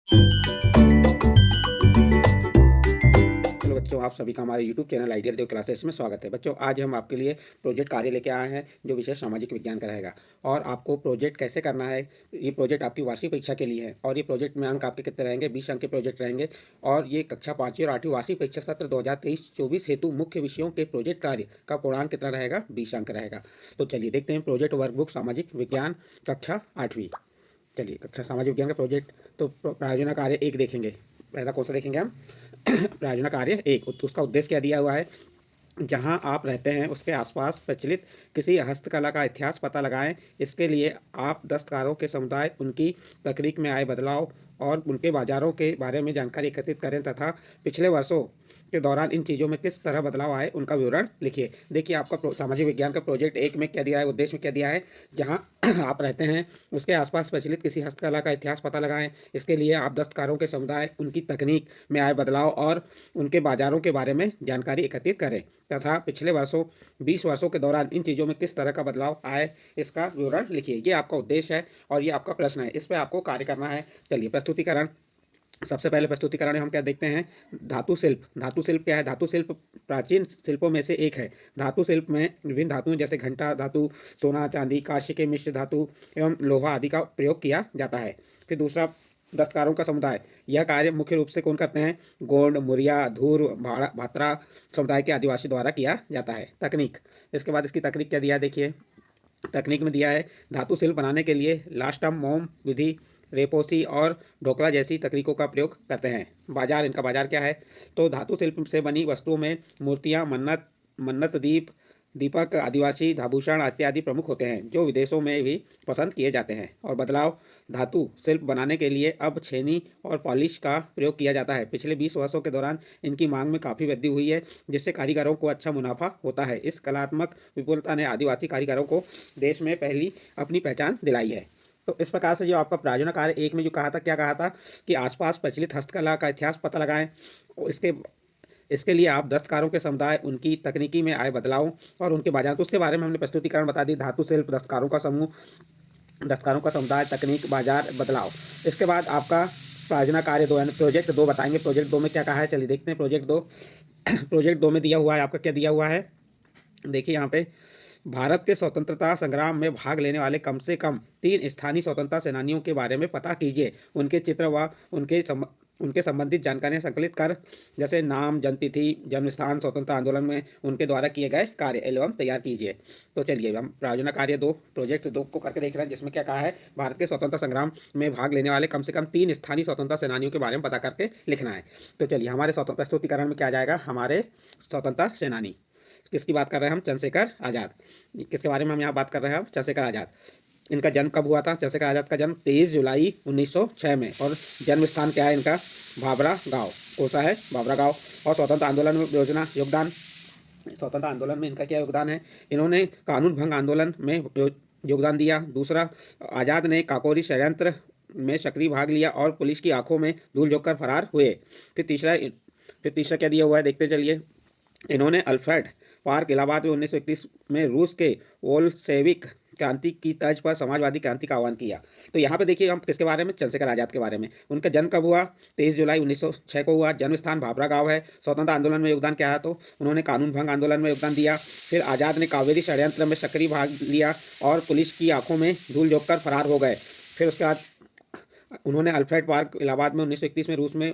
Hello बच्चों, आप सभी का हमारे यूट्यूब चैनल आइडियल देव क्लासेस में स्वागत है। बच्चों, आज हम आपके लिए प्रोजेक्ट कार्य लेके आए हैं जो विषय सामाजिक विज्ञान का रहेगा। और आपको प्रोजेक्ट कैसे करना है, ये प्रोजेक्ट आपकी वार्षिक परीक्षा के लिए है। और ये प्रोजेक्ट में अंक आपके कितने रहेंगे? 20 अंक के प्रोजेक्ट रहेंगे। और ये कक्षा 5वीं और 8वीं वार्षिक परीक्षा सत्र 2023-24 हेतु मुख्य विषयों के प्रोजेक्ट कार्य का पूर्णांक कितना रहेगा? 20 अंक रहेगा। तो चलिए देखते हैं प्रोजेक्ट वर्कबुक सामाजिक विज्ञान कक्षा 8वीं। चलिए, कक्षा सामाजिक विज्ञान का प्रोजेक्ट तो प्रायोजन कार्य 1 देखेंगे। पहला कौन सा देखेंगे हम? प्रायोजन कार्य 1। उसका उद्देश्य क्या दिया हुआ है? जहां आप रहते हैं उसके आसपास प्रचलित किसी हस्तकला का इतिहास पता लगाएं। इसके लिए आप दस्तकारों के समुदाय, उनकी तकनीक में आए बदलाव और उनके बाजारों के बारे में जानकारी एकत्रित करें तथा पिछले वर्षों के दौरान इन चीज़ों में किस तरह बदलाव आए उनका विवरण लिखिए। देखिए, आपका सामाजिक विज्ञान का प्रोजेक्ट 1 में क्या दिया है, उद्देश्य में क्या दिया है? जहां आप रहते हैं उसके आसपास प्रचलित किसी हस्तकला का इतिहास पता लगाएं। इसके लिए आप दस्तकारों के समुदाय, उनकी तकनीक में आए बदलाव और उनके बाजारों के बारे में जानकारी एकत्रित करें तथा पिछले वर्षों 20 वर्षों के दौरान इन चीज़ों में किस तरह का बदलाव आए इसका विवरण लिखिए। ये आपका उद्देश्य है और ये आपका प्रश्न है। इस पर आपको कार्य करना है। चलिए, प्रस्तुतिकरण। सबसे पहले प्रस्तुतिकरण में हम क्या देखते हैं? धातु शिल्प। धातु शिल्प क्या है? धातु शिल्प प्राचीन शिल्पों में से एक है। धातु शिल्प में विभिन्न धातुओं जैसे घंटा धातु, सोना, चांदी, कांस्य के मिश्र धातु एवं लोहा आदि का प्रयोग किया जाता है। फिर दूसरा, दस्तकारों का समुदाय। यह कार्य मुख्य रूप से कौन करते हैं? गोंड, मुरिया, धूर, भात्रा समुदाय के आदिवासी द्वारा किया जाता है। तकनीक। इसके बाद इसकी तकनीक क्या दिया है, देखिए। तकनीक में दिया है धातु शिल्प बनाने के लिए लास्टम, मोम विधि, रेपोसी और ढोकला जैसी तकनीकों का प्रयोग करते हैं। बाजार। इनका बाजार क्या है? तो धातु शिल्प से बनी वस्तुओं में मूर्तियां, मन्नत मन्नत दीप, दीपक, आदिवासी आभूषण इत्यादि प्रमुख होते हैं जो विदेशों में भी पसंद किए जाते हैं। और बदलाव। धातु शिल्प बनाने के लिए अब छेनी और पॉलिश का प्रयोग किया जाता है। पिछले 20 वर्षों के दौरान इनकी मांग में काफ़ी वृद्धि हुई है जिससे कारीगरों को अच्छा मुनाफा होता है। इस कलात्मक विपुलता ने आदिवासी कारीगरों को देश में पहली अपनी पहचान दिलाई है। तो इस प्रकार से जो आपका प्रायोजन कार्य 1 में जो कहा था, क्या कहा था कि आसपास प्रचलित हस्तकला का इतिहास पता लगाएं। और इसके लिए आप दस्तकारों के समुदाय, उनकी तकनीकी में आए बदलाव और उनके बाजार, तो उसके बारे में हमने प्रस्तुतिकरण बता दी। धातु शिल्प, दस्तकारों का समूह, दस्तकारों का समुदाय, तकनीक, बाजार, बदलाव। इसके बाद आपका प्रायोजन कार्य 2 यानी प्रोजेक्ट 2 बताएंगे। प्रोजेक्ट 2 में क्या कहा है, चलिए देखते हैं। प्रोजेक्ट 2 प्रोजेक्ट 2 में दिया हुआ है आपका, क्या दिया हुआ है? देखिए यहाँ पे, भारत के स्वतंत्रता संग्राम में भाग लेने वाले कम से कम 3 स्थानीय स्वतंत्रता सेनानियों के बारे में पता कीजिए। उनके चित्र व उनके संबंधित जानकारियां संकलित कर, जैसे नाम, जन्मतिथि, जन्मस्थान, स्वतंत्रता आंदोलन में उनके द्वारा किए गए कार्य एल्बम तैयार कीजिए। तो चलिए हम प्रायोजन कार्य 2 प्रोजेक्ट 2 को करके देख रहे हैं, जिसमें क्या कहा है? भारत के स्वतंत्रता संग्राम में भाग लेने वाले कम से कम 3 स्थानीय स्वतंत्रता सेनानियों के बारे में पता करके लिखना है। तो चलिए, हमारे प्रस्तुतिकरण में क्या आ जाएगा? हमारे स्वतंत्रता सेनानी। किसकी बात कर रहे हैं हम? चंद्रशेखर आज़ाद। किसके बारे में हम यहाँ बात कर रहे हैं? चंद्रशेखर आज़ाद। इनका जन्म कब हुआ था? चंद्रशेखर आज़ाद का जन्म 23 जुलाई 1906 में। और जन्म स्थान क्या है इनका? भाभरा गांव। कौन सा है? भाभरा गांव। और स्वतंत्र आंदोलन में योगदान। स्वतंत्र आंदोलन में इनका क्या योगदान है? इन्होंने कानून भंग आंदोलन में योगदान दिया। दूसरा, आज़ाद ने काकोरी षड्यंत्र में सक्रिय भाग लिया और पुलिस की आंखों में धूल झोंककर फरार हुए। फिर तीसरा क्या दिया हुआ है, देखते चलिए। इन्होंने अल्फ्रेड पार्क इलाहाबाद में 1931 में रूस के बोल्शेविक क्रांति की तर्ज पर समाजवादी क्रांति का आह्वान किया। तो यहाँ पे देखिए हम किसके बारे में? चंद्रशेखर आज़ाद के बारे में। उनका जन्म कब हुआ? 23 जुलाई 1906 को हुआ। जन्म स्थान भाभरा गांव है। स्वतंत्रता आंदोलन में योगदान क्या है? तो उन्होंने कानून भंग आंदोलन में योगदान दिया। फिर आज़ाद ने कावेरी षड्यंत्र में सक्रिय भाग लिया और पुलिस की आंखों में धूल झोंककर फरार हो गए। फिर उसके बाद उन्होंने अल्फ्रेड पार्क इलाहाबाद में 1931 में रूस में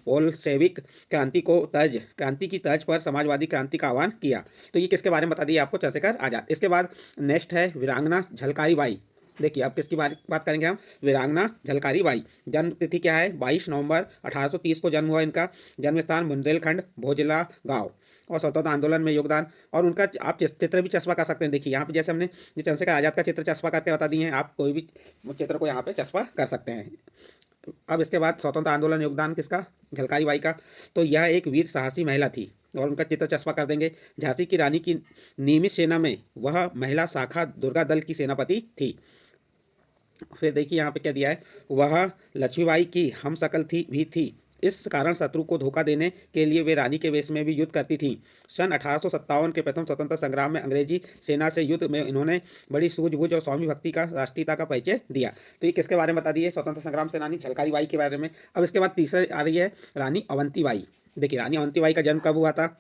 बोल्शेविक क्रांति की तर्ज पर समाजवादी क्रांति का आह्वान किया। तो ये किसके बारे में बता दिया आपको? चंद्रशेखर आज़ाद। इसके बाद नेक्स्ट है वीरांगना झलकारी बाई। देखिए अब किसकी बात करेंगे हम? वीरांगना झलकारी बाई। जन्म तिथि क्या है? 22 नवंबर 1830 को जन्म हुआ इनका। जन्म स्थान बुंदेलखंड, भोजला गांव। और स्वतंत्रता आंदोलन में योगदान। और उनका आप चित्र भी चस्पा कर सकते हैं। देखिए यहाँ पे जैसे हमने ये चंद्रशेखर आज़ाद का चित्र चस्पा करके बता दिए हैं, आप कोई भी चित्र को यहाँ पे चस्पा कर सकते हैं। अब इसके बाद स्वतंत्र आंदोलन योगदान किसका? झलकारी बाई का। तो यह एक वीर साहसी महिला थी और उनका चित्र चस्पा कर देंगे। झांसी की रानी की नियमित सेना में वह महिला शाखा दुर्गा दल की सेनापति थी। फिर देखिए यहाँ पे क्या दिया है? वह लक्ष्मीबाई की हमशक्ल भी थी। इस कारण शत्रु को धोखा देने के लिए वे रानी के वेश में भी युद्ध करती थीं। सन 1857 के प्रथम स्वतंत्रता संग्राम में अंग्रेजी सेना से युद्ध में इन्होंने बड़ी सूझबूझ और स्वामी भक्ति का राष्ट्रीयता का परिचय दिया। तो ये किसके बारे में बता दिए? स्वतंत्रता संग्राम सेनानी झलकारी बाई के बारे में। अब इसके बाद तीसरा आ रही है रानी अवंतीबाई। देखिए रानी अवंतीबाई का जन्म कब हुआ था,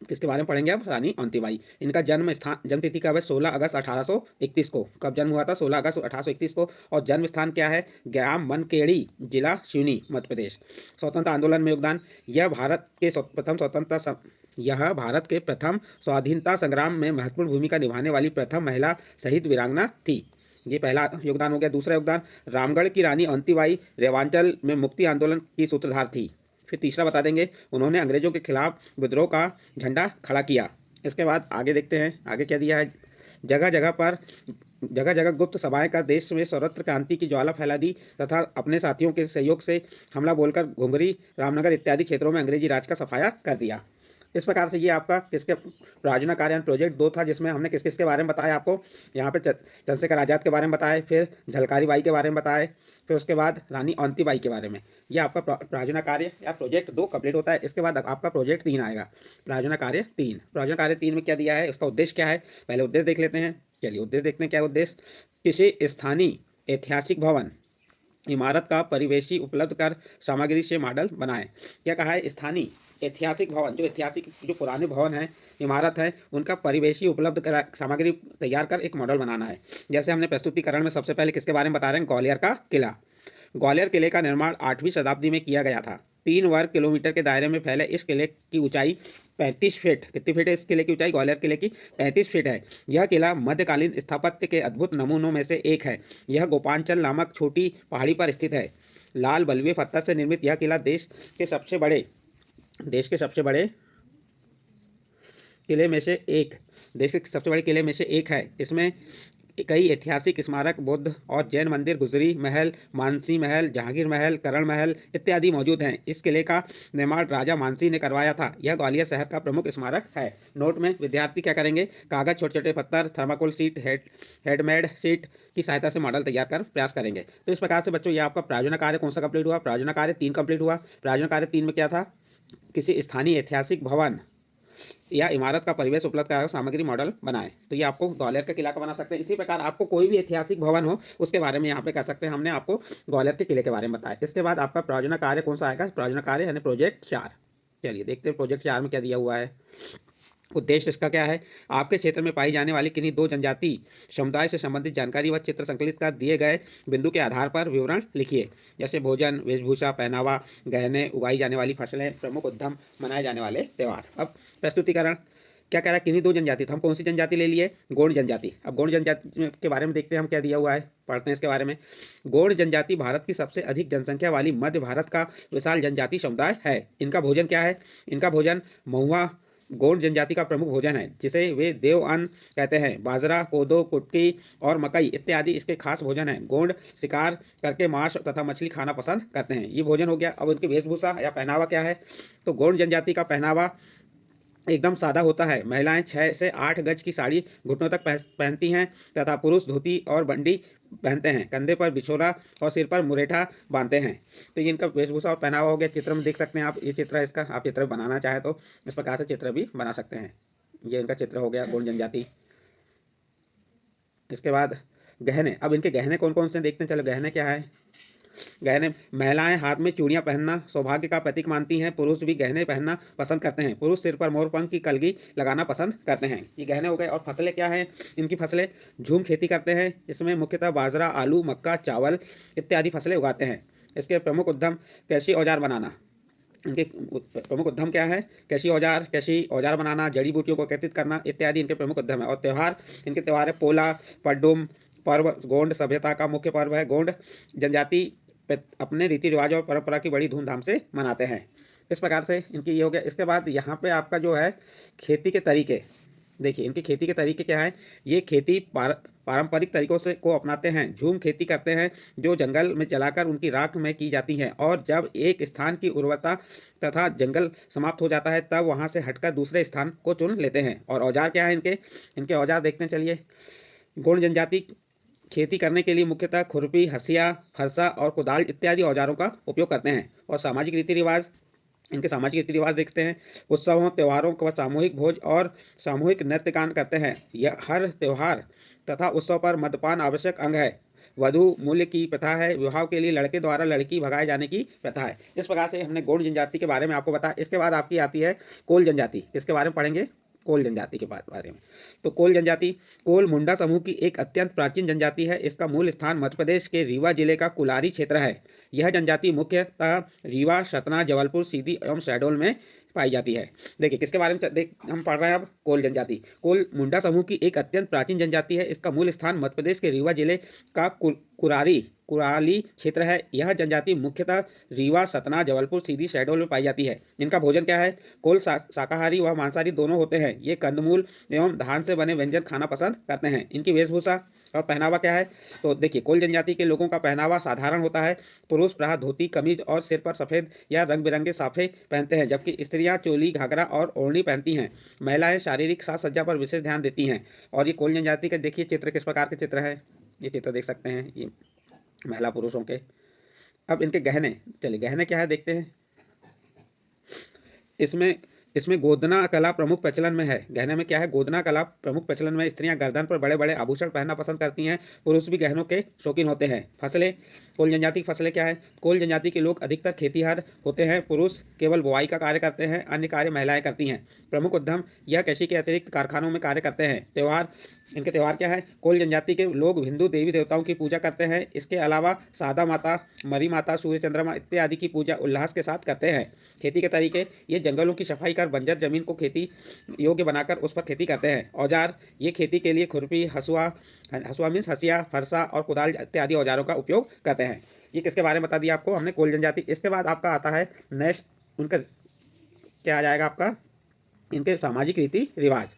किसके बारे में पढ़ेंगे अब? रानी अवंतीबाई। इनका जन्म तिथि कब है? 16 अगस्त 1831 को। कब जन्म हुआ था? 16 अगस्त 1831 को। और जन्म स्थान क्या है? ग्राम मनकेड़ी, जिला सिवनी, मध्य प्रदेश। स्वतंत्रता आंदोलन में योगदान, यह भारत के प्रथम स्वाधीनता संग्राम में महत्वपूर्ण भूमिका निभाने वाली प्रथम महिला शहीद वीरांगना थी। ये पहला योगदान हो गया। दूसरा योगदान, रामगढ़ की रानी अवंतीबाई रेवांचल में मुक्ति आंदोलन की सूत्रधार थी। फिर तीसरा बता देंगे, उन्होंने अंग्रेजों के खिलाफ विद्रोह का झंडा खड़ा किया। इसके बाद आगे देखते हैं, आगे क्या दिया है? जगह जगह गुप्त सभाएं कर देश में स्वतंत्र क्रांति की ज्वाला फैला दी तथा अपने साथियों के सहयोग से हमला बोलकर घुंगरी, रामनगर इत्यादि क्षेत्रों में अंग्रेजी राज का सफाया कर दिया। इस प्रकार से ये आपका किसके प्रायोजना कार्य प्रोजेक्ट 2 था, जिसमें हमने किस किस के बारे में बताया आपको। यहाँ पे चंद्रशेखर आज़ाद के बारे में बताए, फिर झलकारी बाई के बारे में बताए, फिर उसके बाद रानी अवंतीबाई के बारे में। ये आपका प्रायोजना कार्य या प्रोजेक्ट 2 कंप्लीट होता है। इसके बाद आपका प्रोजेक्ट 3 आएगा, प्रायोजना कार्य 3। प्रायोजना कार्य 3 में क्या दिया है, उसका उद्देश्य क्या है? पहले उद्देश्य देख लेते हैं। चलिए उद्देश्य देखते हैं क्या उद्देश्य। किसी स्थानीय ऐतिहासिक भवन इमारत का परिवेशी उपलब्ध कर सामग्री से मॉडल बनाएं। क्या कहा है? स्थानीय ऐतिहासिक भवन, जो पुराने भवन हैं, इमारत है, उनका परिवेशी उपलब्ध करा सामग्री तैयार कर एक मॉडल बनाना है। जैसे हमने प्रस्तुतिकरण में सबसे पहले किसके बारे में बता रहे हैं? ग्वालियर का किला। ग्वालियर किले का निर्माण 8वीं शताब्दी में किया गया था। 3 वर्ग किलोमीटर के दायरे में फैले इस किले की ऊंचाई 35 फीट। कितनी फीट है इस किले की ऊंचाई? ग्वालियर किले की 35 फीट है। यह किला मध्यकालीन स्थापत्य के अद्भुत नमूनों में से एक है। यह गोपांचल नामक छोटी पहाड़ी पर स्थित है। लाल बलुए पत्थर से निर्मित यह किला देश के सबसे बड़े देश के सबसे बड़े किले में से एक है। इसमें कई ऐतिहासिक स्मारक, बौद्ध और जैन मंदिर, गुजरी महल, मानसी महल, जहांगीर महल, करण महल इत्यादि मौजूद हैं। इस किले का निर्माण राजा मानसी ने करवाया था। यह ग्वालियर शहर का प्रमुख स्मारक है। नोट में विद्यार्थी क्या करेंगे? कागज, छोटे छोटे पत्थर, थर्माकोल शीट, हैंडमेड शीट की सहायता से मॉडल तैयार कर प्रयास करेंगे। तो इस प्रकार से बच्चों ये आपका प्रायोजना कार्य कौन सा कंप्लीट हुआ? प्रायोजना कार्य 3 कंप्लीट हुआ। प्रायोजना कार्य 3 में क्या था? किसी स्थानीय ऐतिहासिक भवन या इमारत का परिवेश उपलब्ध कराकर सामग्री मॉडल बनाए। तो ये आपको ग्वालियर का किला का बना सकते हैं। इसी प्रकार आपको कोई भी ऐतिहासिक भवन हो उसके बारे में यहाँ पे कर सकते हैं। हमने आपको ग्वालियर के किले के बारे में बताया। इसके बाद आपका प्रायोजना कार्य कौन सा आएगा? प्रायोजना कार्य यानी प्रोजेक्ट 4। चलिए देखते हैं प्रोजेक्ट 4 में क्या दिया हुआ है। उद्देश्य इसका क्या है? आपके क्षेत्र में पाई जाने वाली किन्हीं 2 जनजाति समुदाय से संबंधित जानकारी व चित्र संकलित कर दिए गए बिंदु के आधार पर विवरण लिखिए। जैसे भोजन, वेशभूषा, पहनावा, गहने, उगाई जाने वाली फसलें, प्रमुख उद्यम, मनाए जाने वाले त्यौहार। अब प्रस्तुतिकरण क्या कह रहा है? किन्हीं 2 जनजाति। तो हम कौन सी जनजाति ले लिए? गौड़ जनजाति। अब गौड़ जनजाति के बारे में देखते हैं हम क्या दिया हुआ है, पढ़ते हैं इसके बारे में। गौड़ जनजाति भारत की सबसे अधिक जनसंख्या वाली मध्य भारत का विशाल जनजाति समुदाय है। इनका भोजन क्या है? इनका भोजन महुआ गौड़ जनजाति का प्रमुख भोजन है, जिसे वे देव अन्न कहते हैं। बाजरा, कोदो, कुटकी और मकई इत्यादि इसके खास भोजन हैं। गौड़ शिकार करके मांस तथा मछली खाना पसंद करते हैं। ये भोजन हो गया। अब उनकी वेशभूषा या पहनावा क्या है? तो गौड़ जनजाति का पहनावा एकदम सादा होता है। महिलाएं 6 से 8 गज की साड़ी घुटनों तक पहनती हैं तथा पुरुष धोती और बंडी पहनते हैं। कंधे पर बिछोरा और सिर पर मुरेठा बांधते हैं। तो ये इनका वेशभूषा और पहनावा हो गया। चित्र में देख सकते हैं आप, ये चित्र है इसका। आप चित्र बनाना चाहें तो इस प्रकार से चित्र भी बना सकते हैं। ये इनका चित्र हो गया गौड़ जनजाति। इसके बाद गहने। अब इनके गहने कौन कौन से देखते हैं। चलो गहने क्या है? गहने, महिलाएं हाथ में चूड़ियां पहनना सौभाग्य का प्रतीक मानती हैं। पुरुष भी गहने पहनना पसंद करते हैं। पुरुष सिर पर मोरपंख की कलगी लगाना पसंद करते हैं। ये गहने हो गए। और फसलें क्या हैं इनकी? फसलें झूम खेती करते हैं। इसमें मुख्यतः बाजरा, आलू, मक्का, चावल इत्यादि फसलें उगाते हैं। इसके प्रमुख उद्यम कृषि औजार बनाना। इनके प्रमुख उद्यम क्या है? कृषि औजार बनाना, जड़ी बूटियों को एकत्रित करना इत्यादि इनके प्रमुख उद्यम है। और त्यौहार, इनके त्यौहार है पोला, पड्डुम पर्व गोंड सभ्यता का मुख्य पर्व है। गोंड जनजाति अपने रीति रिवाज और परंपरा की बड़ी धूमधाम से मनाते हैं। इस प्रकार से इनकी ये हो गया। इसके बाद यहाँ पे आपका जो है खेती के तरीके, देखिए इनकी खेती के तरीके क्या है? ये खेती पारंपरिक तरीकों से को अपनाते हैं। झूम खेती करते हैं जो जंगल में जलाकर उनकी राख में की जाती है। और जब एक स्थान की उर्वरता तथा जंगल समाप्त हो जाता है तब वहाँ से हटकर दूसरे स्थान को चुन लेते हैं। और औजार क्या है इनके? इनके औजार देखते हैं। चलिए, गौड़ जनजाति खेती करने के लिए मुख्यतः खुरपी, हंसिया, फरसा और कुदाल इत्यादि औजारों का उपयोग करते हैं। और सामाजिक रीति रिवाज, इनके सामाजिक रीति रिवाज देखते हैं। उत्सवों, त्योहारों का सामूहिक भोज और सामूहिक नृत्य गान करते हैं। यह हर त्योहार तथा उत्सव पर मद्यपान आवश्यक अंग है। वधु मूल्य की प्रथा है। विवाह के लिए लड़के द्वारा लड़की भगाए जाने की प्रथा है। इस प्रकार से हमने गौड़ जनजाति के बारे में आपको बताया। इसके बाद आपकी आती है कोल जनजाति। इसके बारे में पढ़ेंगे कोल जनजाति के बारे में। तो कोल जनजाति कोल मुंडा समूह की एक अत्यंत प्राचीन जनजाति है। इसका मूल स्थान मध्य प्रदेश के रीवा जिले का कुलारी क्षेत्र है। यह जनजाति मुख्यतः रीवा, सतना, जबलपुर, सीधी एवं शहडोल में पाई जाती है। देखिए किसके बारे में हम पढ़ रहे हैं अब, कोल जनजाति। कोल मुंडा समूह की एक अत्यंत प्राचीन जनजाति है। इसका मूल स्थान मध्य प्रदेश के रीवा जिले का कुराली क्षेत्र है। यह जनजाति मुख्यतः रीवा, सतना, जबलपुर, सीधी, शहडोल में पाई जाती है। इनका भोजन क्या है? कोल शाकाहारी व मांसाहारी दोनों होते हैं। ये कंदमूल एवं धान से बने व्यंजन खाना पसंद करते हैं। इनकी वेशभूषा और पहनावा क्या है? तो देखिए कोल जनजाति के लोगों का पहनावा साधारण होता है। पुरुष प्रायः धोती, कमीज और सिर पर सफ़ेद या रंग बिरंगे साफे पहनते हैं, जबकि स्त्रियां चोली, घाघरा और ओढ़नी पहनती हैं। महिलाएं शारीरिक साज सज्जा पर विशेष ध्यान देती हैं। और ये कोल जनजाति के देखिए चित्र किस प्रकार के चित्र है। ये चित्र देख सकते हैं, ये महिला पुरुषों के। अब इनके गहने, चलिए गहने क्या है देखते हैं। इसमें इसमें गोदना कला प्रमुख प्रचलन में है। गहने में क्या है? गोदना कला प्रमुख प्रचलन में। स्त्रियां गर्दन पर बड़े बड़े आभूषण पहनना पसंद करती हैं। पुरुष भी गहनों के शौकीन होते हैं। फसलें, कोल जनजाति की फसलें क्या है? कोल जनजाति के लोग अधिकतर खेतीहर होते हैं। पुरुष केवल बुवाई का कार्य करते हैं, अन्य कार्य महिलाएं करती हैं। प्रमुख उद्यम, यह कृषि के अतिरिक्त कारखानों में कार्य करते हैं। त्यौहार, इनके त्यौहार क्या है? कोल जनजाति के लोग हिंदू देवी देवताओं की पूजा करते हैं। इसके अलावा सादा माता, मरी माता, सूर्य चंद्रमा इत्यादि की पूजा उल्लास के साथ करते हैं। खेती के तरीके, ये जंगलों की सफाई कर बंजर जमीन को खेती योग्य बनाकर उस पर खेती करते हैं। औजार, ये खेती के लिए खुरपी, हसुआ मीन्स हसिया, फरसा और कुदाल इत्यादि औजारों का उपयोग करते हैं। ये किसके बारे में बता दिया आपको हमने? कोल जनजाति। इसके बाद आपका आता है नेक्स्ट, उनका क्या आ जाएगा आपका? इनके सामाजिक रीति रिवाज।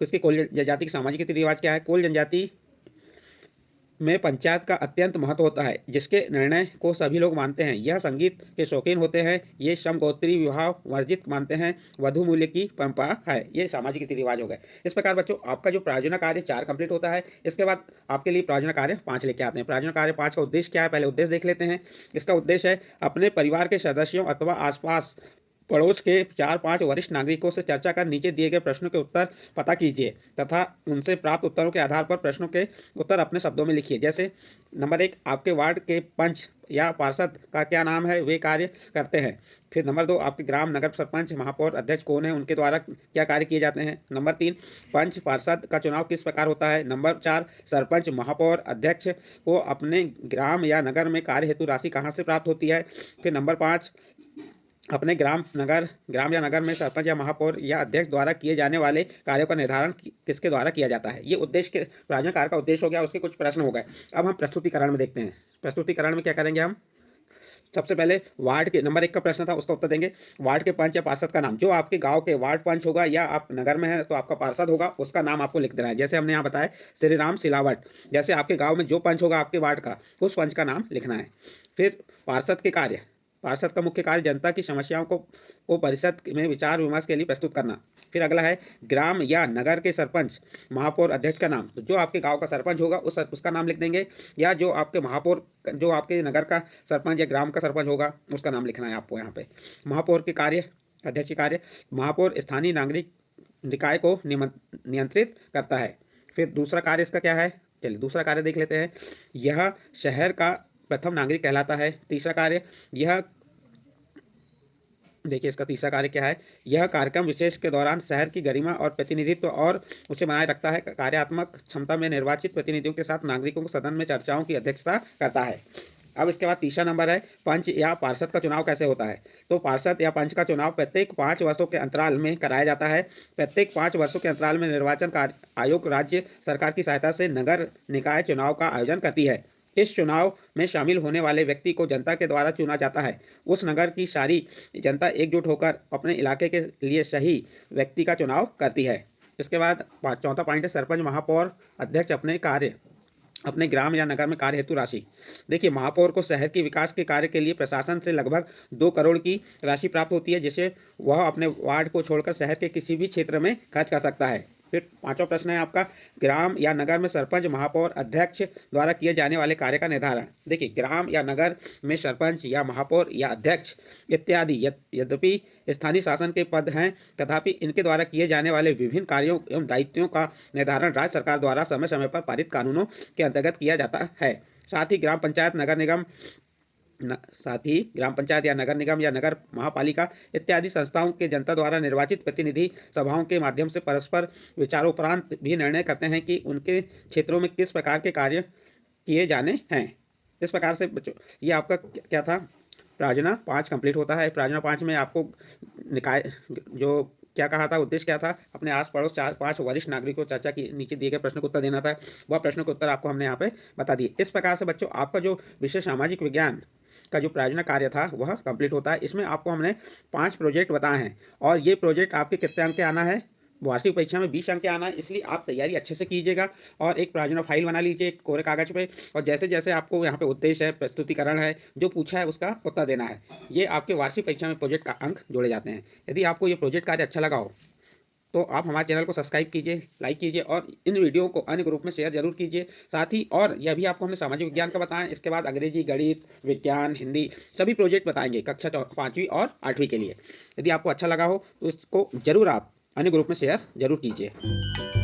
इसके कोल जनजाति की सामाजिक रीति रिवाज क्या है? कोल जनजाति में पंचायत का अत्यंत महत्व होता है, जिसके निर्णय को सभी लोग मानते हैं। यह संगीत के शौकीन होते हैं। ये समगोत्री विवाह वर्जित मानते हैं। वधु मूल्य की परंपरा है। ये सामाजिक रीति रिवाज हो गए। इस प्रकार बच्चों आपका जो प्रायोजन कार्य 4 कंप्लीट होता है। इसके बाद आपके लिए प्रायोजन कार्य 5 लेके आते हैं। प्रायोजन कार्य 5 का उद्देश्य क्या है? पहले उद्देश्य देख लेते हैं। इसका उद्देश्य है अपने परिवार के सदस्यों अथवा आसपास पड़ोस के 4-5 वरिष्ठ नागरिकों से चर्चा कर नीचे दिए गए प्रश्नों के उत्तर पता कीजिए तथा उनसे प्राप्त उत्तरों के आधार पर प्रश्नों के उत्तर अपने शब्दों में लिखिए। जैसे नंबर 1, आपके वार्ड के पंच या पार्षद का क्या नाम है, वे कार्य करते हैं। फिर नंबर 2, आपके ग्राम नगर सरपंच, महापौर, अध्यक्ष कौन है, उनके द्वारा क्या कार्य किए जाते हैं। नंबर 3, पंच पार्षद का चुनाव किस प्रकार होता है। नंबर 4, सरपंच, महापौर, अध्यक्ष को अपने ग्राम या नगर में कार्य हेतु राशि कहाँ से प्राप्त होती है। फिर नंबर 5, अपने ग्राम या नगर में सरपंच या महापौर या अध्यक्ष द्वारा किए जाने वाले कार्यों का निर्धारण किसके द्वारा किया जाता है। ये उद्देश्य के प्रायोजन कार्य का उद्देश्य हो गया। उसके कुछ प्रश्न हो गए। अब हम प्रस्तुतिकरण में देखते हैं। प्रस्तुतिकरण में क्या करेंगे हम? सबसे पहले वार्ड के नंबर 1 का प्रश्न था, उसका उत्तर देंगे। वार्ड के पंच या पार्षद का नाम, जो आपके गांव के वार्ड पंच होगा या आप नगर में है तो आपका पार्षद होगा, उसका नाम आपको लिख देना है। जैसे हमने यहाँ बताया श्री राम सिलावट। जैसे आपके गाँव में जो पंच होगा आपके वार्ड का, उस पंच का नाम लिखना है। फिर पार्षद के कार्य, पार्षद का मुख्य कार्य जनता की समस्याओं को परिषद में विचार विमर्श के लिए प्रस्तुत करना। फिर अगला है ग्राम या नगर के सरपंच, महापौर, अध्यक्ष का नाम। तो जो आपके गांव का सरपंच होगा उसका नाम लिख देंगे, या जो आपके महापौर, जो आपके नगर का सरपंच या ग्राम का सरपंच होगा उसका नाम लिखना है आपको यहाँ पे। महापौर के कार्य, अध्यक्ष के कार्य, महापौर स्थानीय नागरिक निकाय को नियंत्रित करता है। फिर दूसरा कार्य इसका क्या है? चलिए दूसरा कार्य देख लेते हैं। यह शहर का प्रथम नागरिक कहलाता है। तीसरा कार्य, यह देखिए इसका तीसरा कार्य क्या है? यह कार्यक्रम विशेष के दौरान शहर की गरिमा और प्रतिनिधित्व और उसे बनाए रखता है। कार्यात्मक क्षमता में निर्वाचित प्रतिनिधियों के साथ नागरिकों को सदन में चर्चाओं की अध्यक्षता करता है। अब इसके बाद तीसरा नंबर है पंच या पार्षद का चुनाव कैसे होता है। तो पार्षद या पंच का चुनाव प्रत्येक 5 वर्षों के अंतराल में कराया जाता है। प्रत्येक 5 वर्षों के अंतराल में निर्वाचन आयोग राज्य सरकार की सहायता से नगर निकाय चुनाव का आयोजन करती है। इस चुनाव में शामिल होने वाले व्यक्ति को जनता के द्वारा चुना जाता है। उस नगर की सारी जनता एकजुट होकर अपने इलाके के लिए सही व्यक्ति का चुनाव करती है। इसके बाद चौथा पॉइंट है सरपंच, महापौर, अध्यक्ष अपने ग्राम या नगर में कार्य हेतु राशि। देखिए महापौर को शहर के विकास के कार्य के लिए प्रशासन से लगभग 2 करोड़ की राशि प्राप्त होती है, जिसे वह अपने वार्ड को छोड़कर शहर के किसी भी क्षेत्र में खर्च कर सकता है। फिर 5वां प्रश्न है आपका, ग्राम या नगर में सरपंच, महापौर, अध्यक्ष द्वारा किए जाने वाले कार्य का निर्धारण। देखिए, ग्राम या नगर में सरपंच या महापौर या अध्यक्ष इत्यादि यद्यपि स्थानीय शासन के पद हैं, तथापि इनके द्वारा किए जाने वाले विभिन्न कार्यों एवं दायित्वों का निर्धारण राज्य सरकार द्वारा समय समय पर पारित कानूनों के अंतर्गत किया जाता है। साथ ही ग्राम पंचायत, ग्राम पंचायत या नगर निगम या नगर महापालिका इत्यादि संस्थाओं के जनता द्वारा निर्वाचित प्रतिनिधि सभाओं के माध्यम से परस्पर विचारोपरांत भी निर्णय करते हैं कि उनके क्षेत्रों में किस प्रकार के कार्य किए जाने हैं। इस प्रकार से बच्चों, ये आपका क्या था, प्रार्थना 5 कंप्लीट होता है। प्रार्थना 5 में आपको निकाय जो क्या कहा था, उद्देश्य क्या था, अपने आस पड़ोस 4-5 वरिष्ठ नागरिकों को चर्चा की नीचे दिए गए प्रश्न को उत्तर देना था। वह प्रश्न को उत्तर आपको हमने यहाँ पे बता दिए। इस प्रकार से बच्चों, आपका जो विषय सामाजिक विज्ञान का जो प्रायोजन कार्य था वह कंप्लीट होता है। इसमें आपको हमने 5 प्रोजेक्ट बताए हैं और ये प्रोजेक्ट आपके कितने अंक के आना है, वार्षिक परीक्षा में 20 अंक के आना है। इसलिए आप तैयारी अच्छे से कीजिएगा और एक प्रायोजन फाइल बना लीजिए कोरे कागज पे, और जैसे जैसे आपको यहाँ पे उद्देश्य है, प्रस्तुतिकरण है, जो पूछा है उसका उत्तर देना है। ये आपके वार्षिक परीक्षा में प्रोजेक्ट का अंक जोड़े जाते हैं। यदि आपको ये प्रोजेक्ट कार्य अच्छा लगा हो तो आप हमारे चैनल को सब्सक्राइब कीजिए, लाइक कीजिए और इन वीडियो को अन्य ग्रुप में शेयर जरूर कीजिए। साथ ही और यह भी आपको हमने सामाजिक विज्ञान का बताएं, इसके बाद अंग्रेजी, गणित, विज्ञान, हिंदी सभी प्रोजेक्ट बताएंगे कक्षा 5वीं और 8वीं के लिए। यदि आपको अच्छा लगा हो तो इसको जरूर आप अन्य ग्रुप में शेयर जरूर कीजिए।